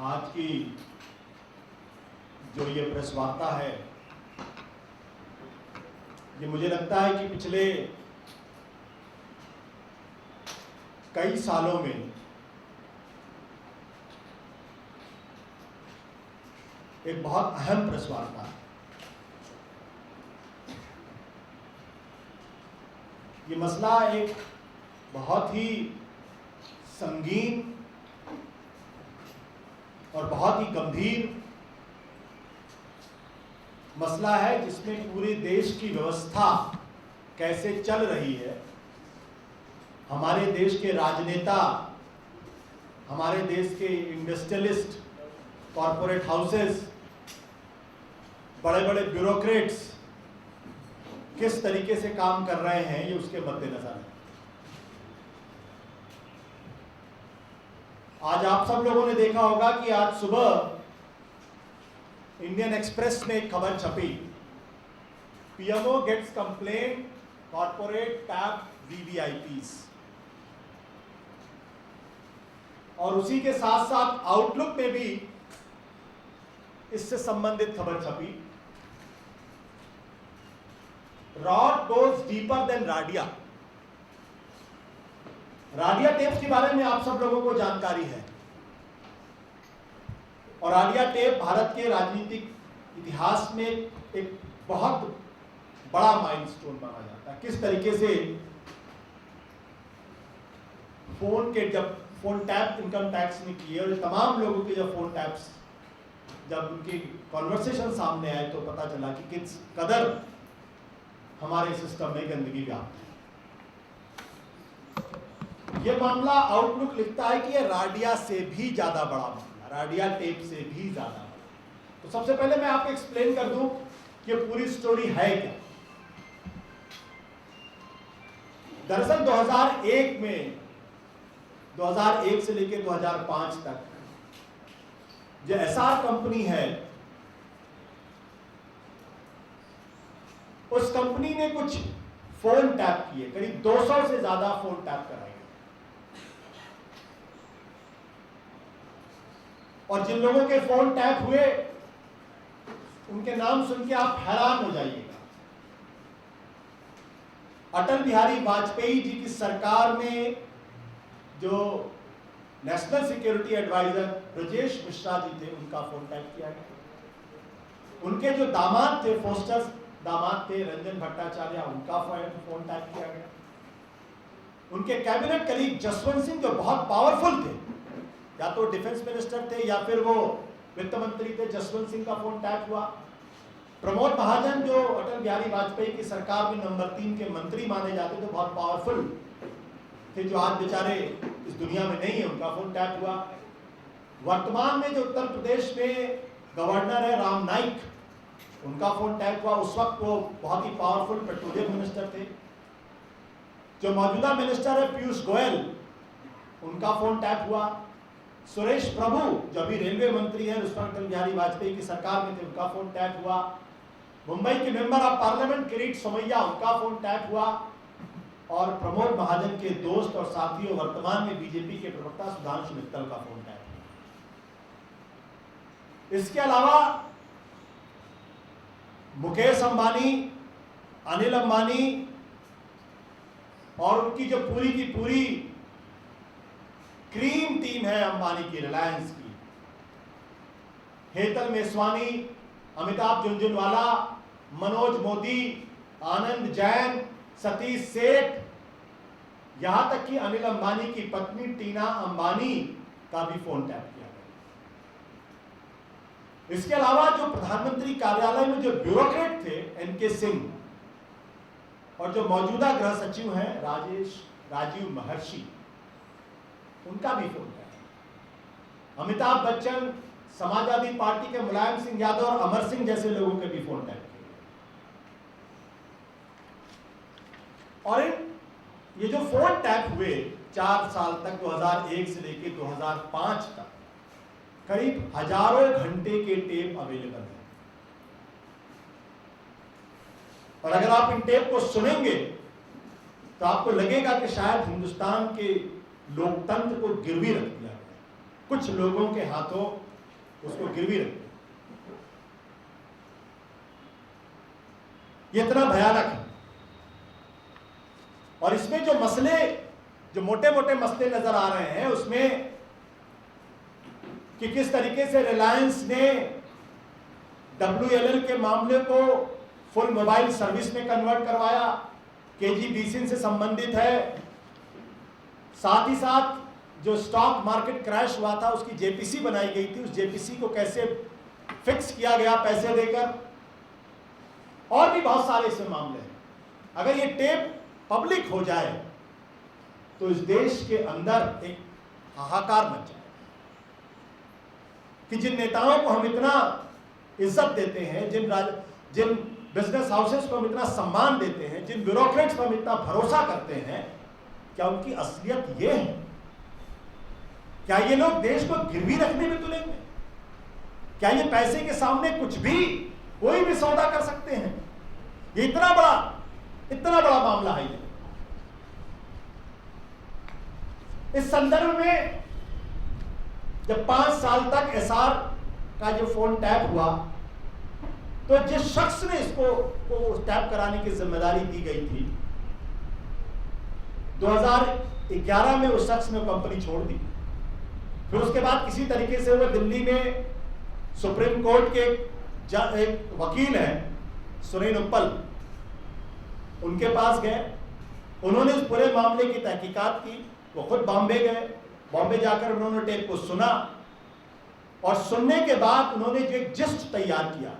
आज की जो ये प्रेस वार्ता है, ये मुझे लगता है कि पिछले कई सालों में एक बहुत अहम प्रेस वार्ता है। ये मसला एक बहुत ही संगीन और बहुत ही गंभीर मसला है, जिसमें पूरे देश की व्यवस्था कैसे चल रही है। हमारे देश के राजनेता, हमारे देश के इंडस्ट्रियलिस्ट, कॉरपोरेट हाउसेस, बड़े बड़े ब्यूरोक्रेट्स किस तरीके से काम कर रहे हैं, ये उसके मद्देनजर है। आज आप सब लोगों ने देखा होगा कि आज सुबह इंडियन एक्सप्रेस में एक खबर छपी, PMO gets complaint corporate tap VVIPs, और उसी के साथ साथ आउटलुक में भी इससे संबंधित खबर छपी, rod goes deeper than Radia. Radia tapes के बारे में आप सब लोगों को जानकारी है, और राडिया टेप भारत के राजनीतिक इतिहास में एक बहुत बड़ा माइलस्टोन माना जाता है। किस तरीके से जब फोन टैप इनकम टैक्स ने किए, और तमाम लोगों के जब फोन टैप्स, जब उनकी कॉन्वर्सेशन सामने आए, तो पता चला कि किस कदर हमारे सिस्टम में गंदगी व्याप्त है। यह मामला आउटलुक लिखता है कि यह राडिया से भी ज्यादा बड़ा मामला, राडिया टेप से भी ज्यादा बड़ा। तो सबसे पहले मैं आपको एक्सप्लेन कर दूं कि पूरी स्टोरी है क्या। दरअसल 2001 में, 2001 से लेकर 2005 तक जो एसआर कंपनी है, उस कंपनी ने कुछ फोन टैप किए, करीब 200 से ज्यादा फोन टैप कराए, और जिन लोगों के फोन टैप हुए उनके नाम सुन के आप हैरान हो जाइएगा। अटल बिहारी वाजपेयी जी की सरकार में जो national security adviser Brajesh Mishra ji थे, उनका फोन टैप किया गया। उनके जो दामाद थे, फोस्टर दामाद थे रंजन भट्टाचार्य, उनका फोन टैप किया गया। उनके कैबिनेट कलीग जसवंत सिंह, जो बहुत पावरफुल थे, या तो डिफेंस मिनिस्टर थे या फिर वो वित्त मंत्री थे, जसवंत सिंह का फोन टैप हुआ। प्रमोद महाजन, जो अटल बिहारी वाजपेयी की सरकार में नंबर 3 के मंत्री माने जाते थे, बहुत पावरफुल थे, जो आज बेचारे इस दुनिया में नहीं है, उनका फोन टैप हुआ। वर्तमान में जो उत्तर प्रदेश में गवर्नर है राम नाईक, उनका फोन टैप हुआ। उस वक्त वो बहुत ही पावरफुल पेट्रोलियम मिनिस्टर थे। जो मौजूदा मिनिस्टर है पीयूष गोयल, उनका फोन टैप हुआ। सुरेश प्रभु, जो अभी रेलवे मंत्री हैं, उस वक्त अटल बिहारी वाजपेयी की सरकार में थे, उनका फोन टैप हुआ। मुंबई के member of parliament Kirit Somaiya, उनका फोन टैप हुआ। और प्रमोद महाजन के दोस्त और साथियों, वर्तमान में बीजेपी के प्रवक्ता सुधांशु मित्तल का फोन टैप हुआ। इसके अलावा मुकेश अंबानी, अनिल अंबानी और उनकी जो पूरी की पूरी क्रीम टीम है अंबानी की, रिलायंस की, हेतल मेसवानी, अमिताभ झुनझुनवाला, मनोज मोदी, आनंद जैन, सतीश सेठ, यहां तक कि अनिल अंबानी की पत्नी टीना अंबानी का भी फोन टैप किया गया। इसके अलावा जो प्रधानमंत्री कार्यालय में जो ब्यूरोक्रेट थे, एनके सिंह, और जो मौजूदा गृह सचिव हैं राजीव महर्षि, उनका भी phone tap. Amitabh Bachchan, Samajwadi party के मुलायम सिंह यादव और अमर सिंह जैसे लोगों के भी फोन टैप किए। और ये जो फोन टैप हुए 4 साल तक, 2001 से लेकर 2005 तक, करीब हजारों घंटे के टेप अवेलेबल है। और अगर आप इन टेप को सुनेंगे तो आपको लगेगा कि शायद हिंदुस्तान के लोकतंत्र को गिरवी रख दिया गया। कुछ लोगों के हाथों उसको गिरवी रख, ये इतना भयानक है। और इसमें जो मसले, जो मोटे मोटे मसले नजर आ रहे हैं उसमें कि किस तरीके से रिलायंस ने WLL के मामले को फुल मोबाइल सर्विस में कन्वर्ट करवाया, KG-Basin से संबंधित है। साथ ही साथ जो स्टॉक मार्केट क्रैश हुआ था उसकी JPC बनाई गई थी, उस JPC को कैसे फिक्स किया गया पैसे देकर, और भी बहुत सारे इसमें मामले हैं। अगर ये टेप पब्लिक हो जाए तो इस देश के अंदर एक हाहाकार मच जाए कि जिन नेताओं को हम इतना इज्जत देते हैं, जिन बिजनेस हाउसेस को हम इतना सम्मान देते हैं, जिन ब्यूरोक्रेट्स पर हम इतना भरोसा करते हैं, क्या उनकी असलियत ये है? क्या ये लोग देश को गिरवी रखने में तुलेंगे? क्या ये पैसे के सामने कुछ भी, कोई भी सौदा कर सकते हैं? ये इतना बड़ा मामला है। इस संदर्भ में जब 5 साल तक SR का जो फोन टैप हुआ तो जिस शख्स ने इसको टैप कराने की जिम्मेदारी दी गई थी, 2011 में उस शख्स ने कंपनी छोड़ दी। फिर उसके बाद किसी तरीके से वो दिल्ली में सुप्रीम कोर्ट के एक वकील हैं सुनील उप्पल, उनके पास गए। उन्होंने इस पूरे मामले की तहकीकात की। वो खुद बॉम्बे गए, बॉम्बे जाकर उन्होंने टेप को सुना और सुनने के बाद उन्होंने जो एक जिस्ट तैयार किया,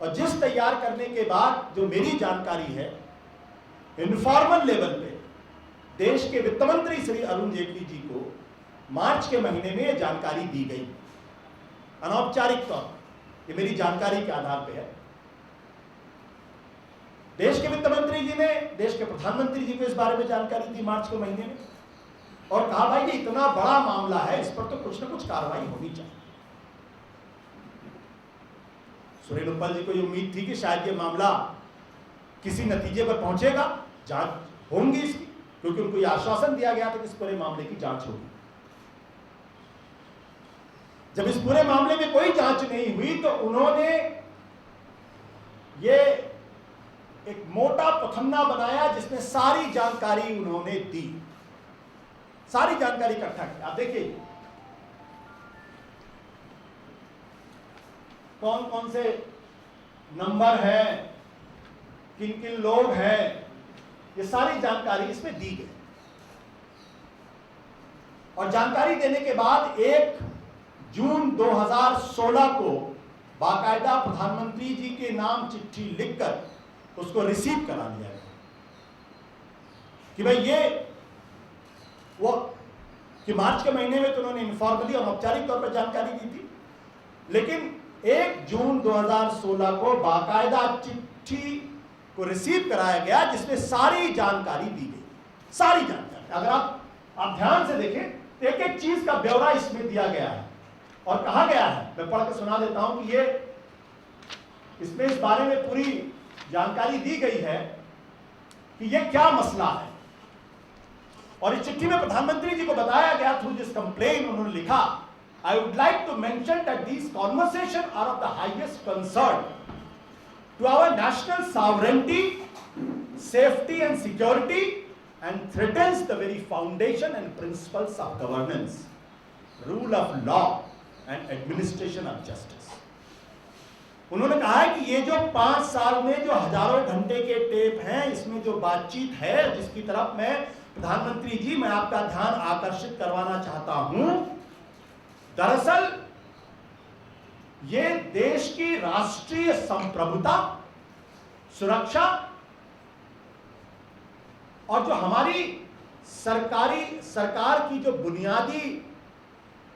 और जिस्ट तैयार करने के बाद जो मेरी जानकारी है, इनफॉर्मल लेवल पे देश के वित्त मंत्री श्री अरुण जेटली जी को मार्च के महीने में यह जानकारी दी गई, अनौपचारिक तौर पर। ये मेरी जानकारी के आधार पर है। देश के वित्त मंत्री जी ने देश के प्रधानमंत्री जी को इस बारे में जानकारी दी मार्च के महीने में, और कहा भाई ये इतना बड़ा मामला है, इस पर तो कुछ ना कुछ कार्रवाई होनी चाहिए। सुनील उप्पल जी को ये उम्मीद थी कि शायद ये मामला किसी नतीजे पर पहुंचेगा, जांच होंगी इसकी, क्योंकि उनको ये आश्वासन दिया गया था कि इस पूरे मामले की जांच होगी। जब इस पूरे मामले में कोई जांच नहीं हुई तो उन्होंने ये एक मोटा पखन्ना बनाया जिसमें सारी जानकारी उन्होंने दी, सारी जानकारी इकट्ठा की। आप देखिए कौन कौन से नंबर है, किन किन लोग हैं, ये सारी जानकारी इसमें दी गई। और जानकारी देने के बाद 1 जून 2016 को बाकायदा प्रधानमंत्री जी के नाम चिट्ठी लिखकर उसको रिसीव करा लिया गया कि भाई ये वो कि मार्च के महीने में तो उन्होंने इनफॉर्मली और औपचारिक तौर पर जानकारी दी थी, लेकिन 1 जून 2016 को बाकायदा चिट्ठी को रिसीव कराया गया जिसमें सारी जानकारी दी गई, सारी जानकारी। अगर आप ध्यान से देखें तो एक एक चीज का ब्यौरा इसमें दिया गया है और कहा गया है। मैं पढ़ के सुना देता हूं कि ये इसमें इस बारे में पूरी जानकारी दी गई है कि ये क्या मसला है। और इस चिट्ठी में प्रधानमंत्री जी को बताया गया थ्रू दिस कंप्लेन, उन्होंने लिखा, I would like to mention that these conversation are of the highest concern to our national sovereignty, safety and security and threatens the very foundation and principles of governance, rule of law and administration of justice. उन्होंने कहा है कि ये जो 5 साल में जो हजारों घंटे के टेप हैं, इसमें जो बातचीत है जिसकी तरफ मैं प्रधानमंत्री जी मैं आपका ध्यान आकर्षित करवाना चाहता हूं, दरअसल ये देश की राष्ट्रीय संप्रभुता, सुरक्षा और जो हमारी सरकार की जो बुनियादी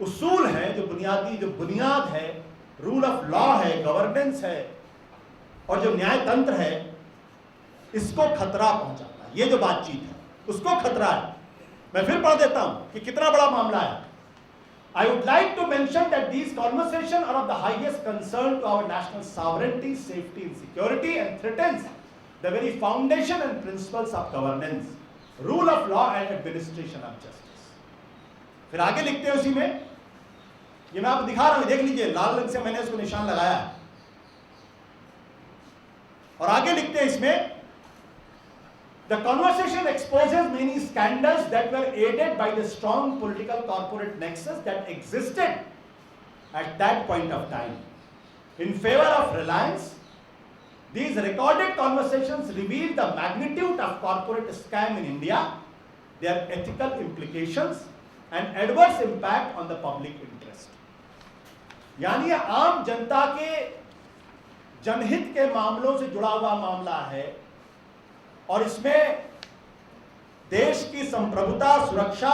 उसूल है, जो बुनियाद है, रूल ऑफ लॉ है, गवर्नेंस है और जो न्याय तंत्र है, इसको खतरा पहुंचाता है। ये जो बातचीत है उसको खतरा है। मैं फिर पढ़ देता हूं कि कितना बड़ा मामला है। I would like to mention that these conversations are of the highest concern to our national sovereignty, safety and security and threatens the very foundation and principles of governance, rule of law and administration of justice. फिर आगे लिखते हैं उसी में, ये मैं आपको दिखा रहा हूं, देख लीजिए, लाल रंग से मैंने उसको निशान लगाया है। और आगे लिखते हैं इसमें, the conversation exposes many scandals that were aided by the strong political corporate nexus that existed at that point of time in favor of Reliance. These recorded conversations reveal the magnitude of corporate scam in India, their ethical implications and adverse impact on the public interest. यानी आम जनता के जनहित के मामलों से जुड़ा हुआ मामला है और इसमें देश की संप्रभुता, सुरक्षा,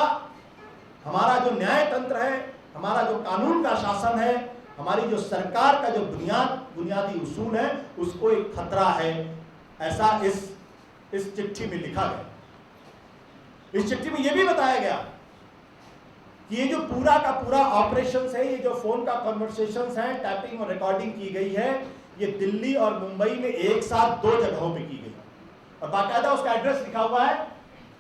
हमारा जो न्याय तंत्र है, हमारा जो कानून का शासन है, हमारी जो सरकार का जो बुनियादी उसूल है, उसको एक खतरा है, ऐसा इस चिट्ठी में लिखा गया। इस चिट्ठी में यह भी बताया गया कि ये जो पूरा का पूरा ऑपरेशन है, ये जो फोन का कन्वर्सेशंस हैं, टैपिंग और रिकॉर्डिंग की गई है, ये दिल्ली और मुंबई में एक साथ 2 जगहों पे की गई और बाकायदा उसका एड्रेस लिखा हुआ है,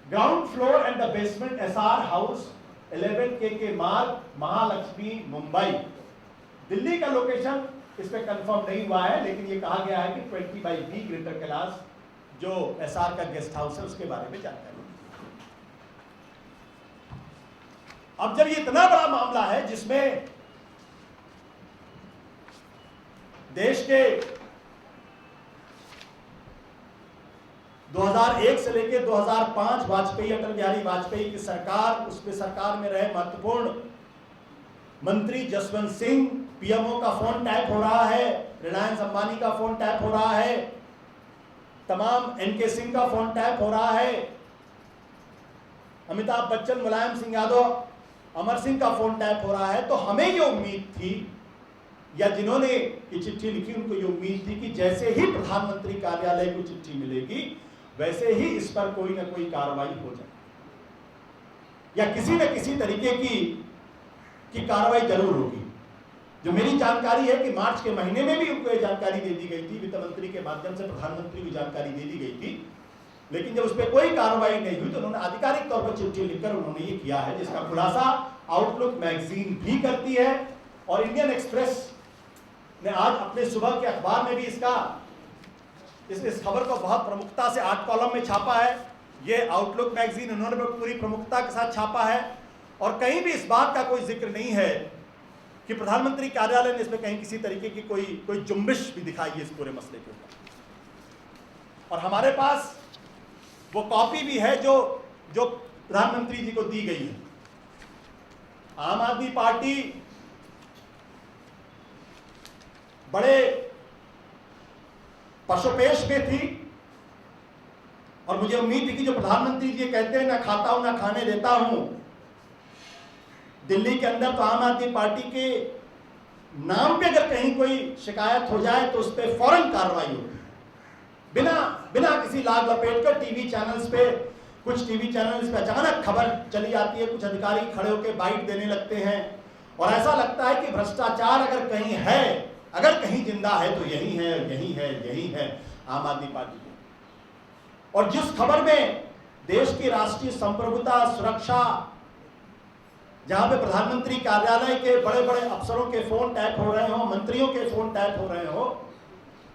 ground floor and the basement SR house 11 KK मार्ग, महालक्ष्मी, मुंबई। दिल्ली का लोकेशन इस पे कंफर्म नहीं हुआ है, लेकिन ये कहा गया है कि 20/B ग्रेटर कैलाश जो SR का गेस्ट हाउस है उसके बारे में जानकारी। अब जब ये इतना बड़ा मामला है जिसमें देश के 2001 से लेकर 2005 वाजपेयी, अटल बिहारी वाजपेयी की सरकार, उसमें सरकार में रहे महत्वपूर्ण मंत्री जसवंत सिंह, पीएमओ का फोन टैप हो रहा है, रिलायंस अंबानी का फोन टैप हो रहा है, तमाम NK सिंह का फोन टैप हो रहा है, अमिताभ बच्चन, मुलायम सिंह यादव, अमर सिंह का फोन टैप हो रहा है। तो हमें ये उम्मीद थी, या जिन्होंने ये चिट्ठी लिखी उनको ये उम्मीद थी कि जैसे ही प्रधानमंत्री कार्यालय को चिट्ठी मिलेगी वैसे ही इस पर कोई ना कोई कार्रवाई हो जाए या किसी न किसी तरीके की कार्रवाई जरूर होगी। जो मेरी जानकारी है कि मार्च के महीने में भी उनको ये जानकारी दे दी गई थी, वित्त मंत्री के माध्यम से प्रधानमंत्री को जानकारी दे दी गई थी, लेकिन जब उस पर कोई कार्रवाई नहीं हुई तो उन्होंने आधिकारिक तौर पर चिट्ठी लिखकर उन्होंने ये किया है, जिसका खुलासा आउटलुक मैगजीन भी करती है और इंडियन एक्सप्रेस ने आज अपने सुबह के अखबार में भी इस खबर को बहुत प्रमुखता से 8 कॉलम में छापा है। ये आउटलुक मैगजीन उन्होंने पूरी प्रमुखता के साथ छापा है और कहीं भी इस बात का कोई जिक्र नहीं है कि प्रधानमंत्री कार्यालय ने इसमें कहीं किसी तरीके की कोई जुम्बिश भी दिखाई है इस पूरे मसले के ऊपर। और हमारे पास वो कॉपी भी है जो प्रधानमंत्री जी को दी गई है। आम आदमी पार्टी बड़े पशुपेश में थी और मुझे उम्मीद थी कि जो प्रधानमंत्री जी कहते हैं ना खाता हूं ना खाने देता हूं, दिल्ली के अंदर तो आम आदमी पार्टी के नाम पे अगर कहीं कोई शिकायत हो जाए तो उस पर फौरन कार्रवाई होगी, बिना किसी लाग लपेट कर। टीवी चैनल्स पे, कुछ टीवी चैनल्स पे अचानक खबर चली आती है, कुछ अधिकारी खड़े होकर बाइट देने लगते हैं और ऐसा लगता है कि भ्रष्टाचार अगर कहीं है, अगर कहीं जिंदा है तो यही है आम आदमी पार्टी। और जिस खबर में देश की राष्ट्रीय संप्रभुता, सुरक्षा, जहां पे प्रधानमंत्री कार्यालय के बड़े बड़े अफसरों के फोन टैप हो रहे हो, मंत्रियों के फोन टैप हो रहे हो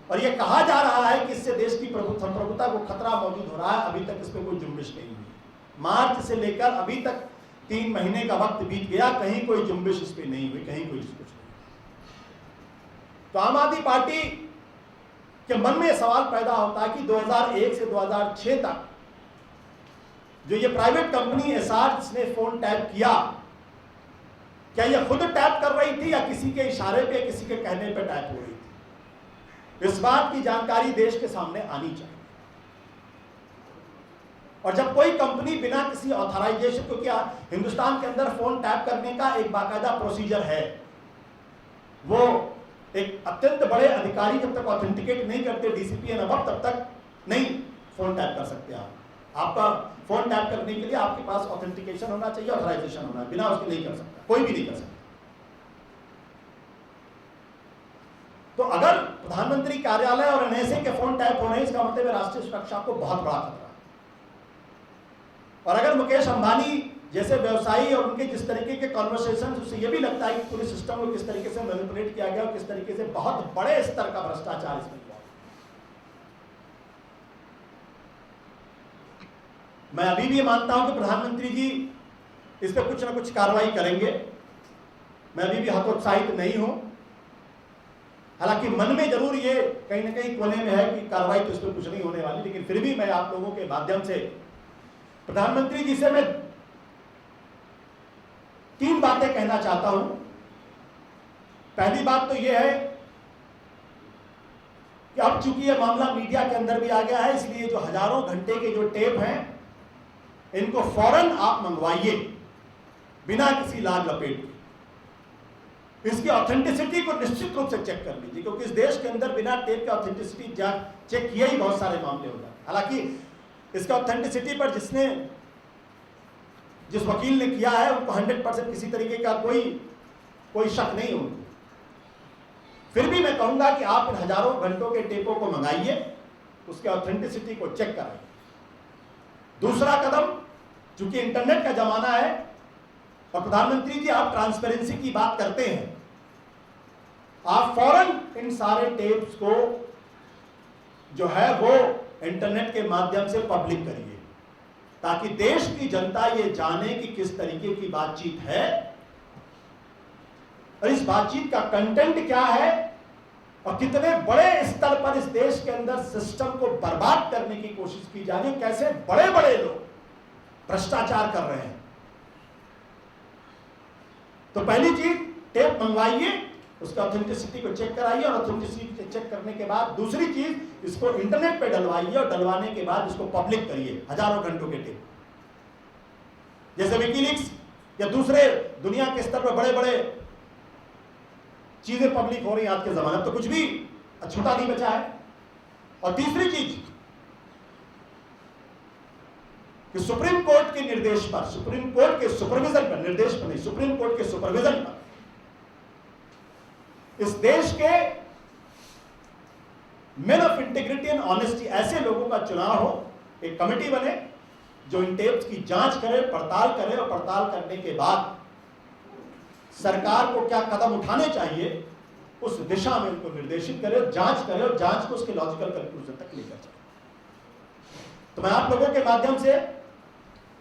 और यह कहा जा रहा है कि इससे देश की संप्रभुता को खतरा मौजूद हो रहा है, अभी तक इस पर कोई जुम्बिश नहीं हुई। मार्च से लेकर अभी तक 3 महीने का वक्त बीत गया, कहीं कोई जुम्बिश इस पर नहीं हुई, कहीं कोई कुछ नहीं। तो आम आदमी पार्टी के मन में सवाल पैदा होता है कि 2001 से 2006 तक जो ये प्राइवेट कंपनी एस्सार ने फोन टैप किया, क्या ये खुद टैप कर रही थी या किसी के इशारे पे, किसी के कहने पे टैप हो रही थी? इस बात की जानकारी देश के सामने आनी चाहिए। और जब कोई कंपनी बिना किसी ऑथराइजेशन, क्योंकि हिंदुस्तान के अंदर फोन टैप करने का एक बाकायदा प्रोसीजर है, वो एक अत्यंत बड़े अधिकारी जब तक ऑथेंटिकेट नहीं करते डीसीपी एंड अबव, तब तक नहीं फोन टैप कर सकते आप। आपका फोन टैप करने के लिए आपके पास ऑथेंटिकेशन होना चाहिए, ऑथराइजेशन होना है, बिना उसके नहीं कर सकता, कोई भी नहीं कर सकता। तो अगर प्रधानमंत्री कार्यालय और एनएसए के फोन टैप हो रहे हैं, इसका मतलब है राष्ट्रीय सुरक्षा को बहुत बड़ा खतरा है। और अगर मुकेश अंबानी जैसे व्यवसायी और उनके जिस तरीके के कॉन्वर्सेशन, उससे ये भी लगता है कि पूरे सिस्टम को किस तरीके से मैनिपुलेट किया गया और किस तरीके से बहुत बड़े स्तर का भ्रष्टाचार इसमें हुआ। मैं अभी भी मानता हूं कि प्रधानमंत्री जी इस पर कुछ ना कुछ कार्रवाई करेंगे। मैं अभी भी हतोत्साहित नहीं हूं, हालांकि मन में जरूर ये कहीं ना कहीं कोने में है कि कार्रवाई तो इस पर कुछ नहीं होने वाली, लेकिन फिर भी मैं आप लोगों के माध्यम से प्रधानमंत्री जी से मैं 3 बातें कहना चाहता हूं। पहली बात तो यह है कि अब चूंकि यह मामला मीडिया के अंदर भी आ गया है, इसलिए जो हजारों घंटे के जो टेप हैं इनको फौरन आप मंगवाइए बिना किसी लाग लपेट के। इसकी ऑथेंटिसिटी को निश्चित रूप से चेक कर लीजिए, क्योंकि इस देश के अंदर बिना टेप के ऑथेंटिसिटी चेक किए ही बहुत सारे मामले हो जाते। हालांकि इसका ऑथेंटिसिटी पर जिस वकील ने किया है उनको 100% किसी तरीके का कोई शक नहीं हो। फिर भी मैं कहूंगा कि आप इन हजारों घंटों के टेपों को मंगाइए, उसके ऑथेंटिसिटी को चेक कराइए। दूसरा कदम, चूंकि इंटरनेट का जमाना है और प्रधानमंत्री जी आप ट्रांसपेरेंसी की बात करते हैं, आप फौरन इन सारे टेप्स को जो है वो इंटरनेट के माध्यम से पब्लिक करिए, ताकि देश की जनता ये जाने कि किस तरीके की बातचीत है और इस बातचीत का कंटेंट क्या है और कितने बड़े स्तर पर इस देश के अंदर सिस्टम को बर्बाद करने की कोशिश की जा रही है, कैसे बड़े बड़े लोग भ्रष्टाचार कर रहे हैं। तो पहली चीज, टेप मंगवाइए, उसका ऑथेंटिसिटी को चेक कराइए और ऑथेंटिसिटी चेक करने के बाद दूसरी चीज, इसको इंटरनेट पे डलवाइए और डलवाने के बाद इसको पब्लिक करिए, हजारों घंटों के टेप। जैसे विकीलीक्स या दूसरे दुनिया के स्तर पर बड़े बड़े चीजें पब्लिक हो रही हैं आज के जमाने में, तो कुछ भी अछूता नहीं बचा है। और तीसरी चीज कि सुप्रीम कोर्ट के निर्देश पर, सुप्रीम कोर्ट के सुपरविजन पर, निर्देश पर नहीं, सुप्रीम कोर्ट के सुपरविजन पर इस देश के main of integrity and honesty ऐसे लोगों का चुनाव हो, एक कमेटी बने जो इन टेप्स की जांच करे, पड़ताल करे और पड़ताल करने के बाद सरकार को क्या कदम उठाने चाहिए उस दिशा में उनको निर्देशित करे, जांच करे और जांच को उसके लॉजिकल कंक्लूजन तक लेकर जाए। तो मैं आप लोगों के माध्यम से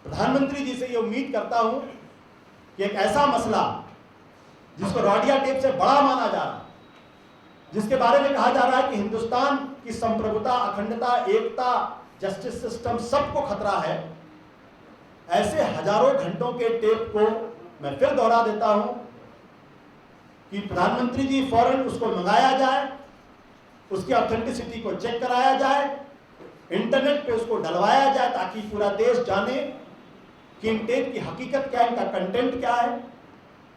प्रधानमंत्री जी से ये उम्मीद करता हूं कि एक ऐसा मसला जिसको रॉडिया टेप से बड़ा माना जा रहा, जिसके बारे में कहा जा रहा है कि हिंदुस्तान की संप्रभुता, अखंडता, एकता, जस्टिस सिस्टम सबको खतरा है, ऐसे हजारों घंटों के टेप को मैं फिर दोहरा देता हूं कि प्रधानमंत्री जी फौरन उसको मंगाया जाए, उसकी ऑथेंटिसिटी को चेक कराया जाए, इंटरनेट पे उसको डलवाया जाए ताकि पूरा देश जाने कि इन टेप की हकीकत क्या है, इनका कंटेंट क्या है।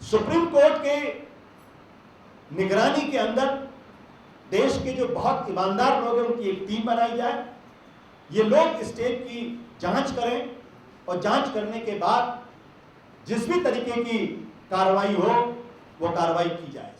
सुप्रीम कोर्ट के निगरानी के अंदर देश के जो बहुत ईमानदार लोग हैं उनकी एक टीम बनाई जाए, ये लोग इस टेप की जांच करें और जांच करने के बाद जिस भी तरीके की कार्रवाई हो वो कार्रवाई की जाए।